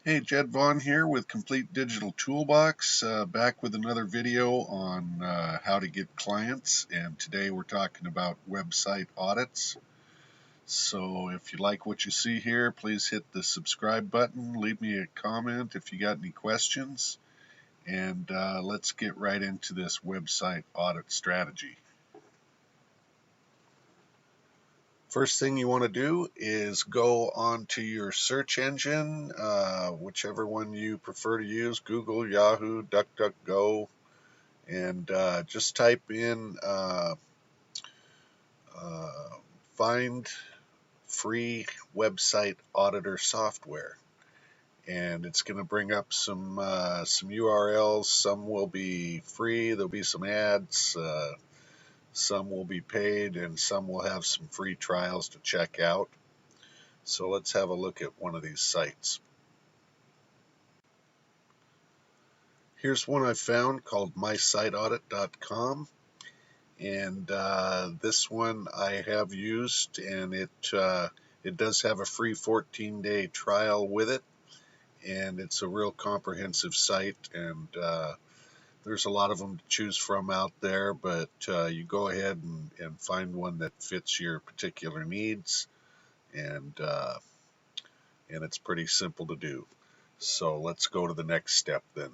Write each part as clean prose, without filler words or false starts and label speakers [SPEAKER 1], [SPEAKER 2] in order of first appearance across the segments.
[SPEAKER 1] Hey, Jed Vaughn here with Complete Digital Toolbox, back with another video on how to get clients, and today we're talking about website audits. So if you like what you see here, please hit the subscribe button, leave me a comment if you got any questions, and let's get right into this website audit strategy. First thing you want to do is go onto your search engine, whichever one you prefer to use, Google, Yahoo, DuckDuckGo, and just type in find free website auditor software. And it's going to bring up some URLs. Some will be free, there'll be some ads, some will be paid, and some will have some free trials to check out. So let's have a look at one of these sites. Here's one I found called mysiteaudit.com, and this one I have used, and it does have a free 14-day trial with it, and it's a real comprehensive site, and there's a lot of them to choose from out there, but you go ahead and find one that fits your particular needs, and it's pretty simple to do. So let's go to the next step then.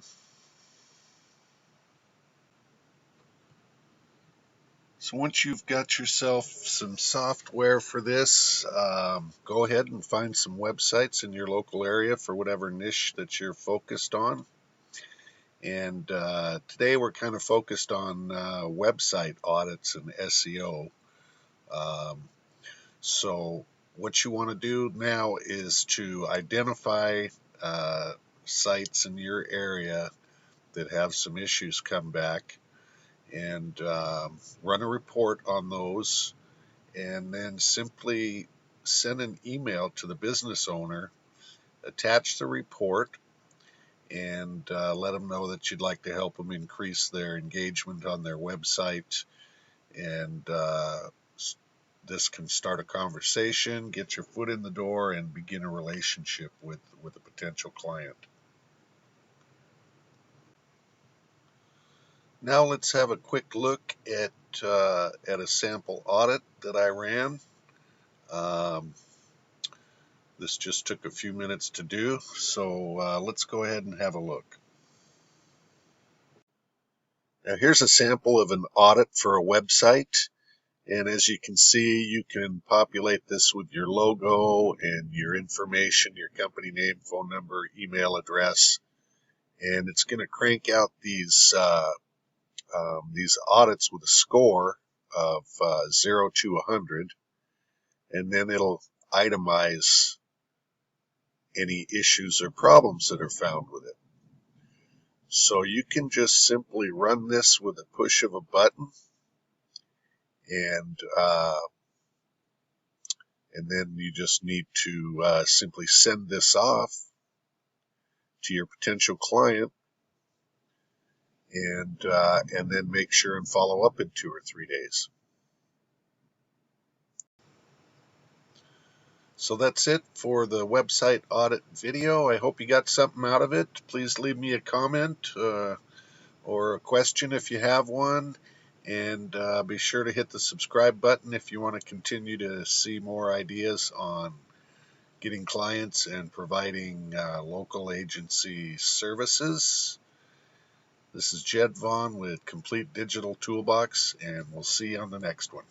[SPEAKER 1] So once you've got yourself some software for this, go ahead and find some websites in your local area for whatever niche that you're focused on. And today we're kind of focused on website audits and SEO. So what you want to do now is to identify sites in your area that have some issues come back, and run a report on those, and then simply send an email to the business owner, attach the report, and let them know that you'd like to help them increase their engagement on their website. And this can start a conversation, get your foot in the door, and begin a relationship with a potential client. Now let's have a quick look at a sample audit that I ran. This just took a few minutes to do, so let's go ahead and have a look. Now here's a sample of an audit for a website, and as you can see, you can populate this with your logo and your information, your company name, phone number, email address, and it's going to crank out these audits with a score of 0 to 100, and then it'll itemize any issues or problems that are found with it. So you can just simply run this with a push of a button, and then you just need to simply send this off to your potential client, and then make sure and follow up in 2 or 3 days. So that's it for the website audit video. I hope you got something out of it. Please leave me a comment or a question if you have one, and be sure to hit the subscribe button if you want to continue to see more ideas on getting clients and providing local agency services. This is Jed Vaughn with Complete Digital Toolbox, and we'll see you on the next one.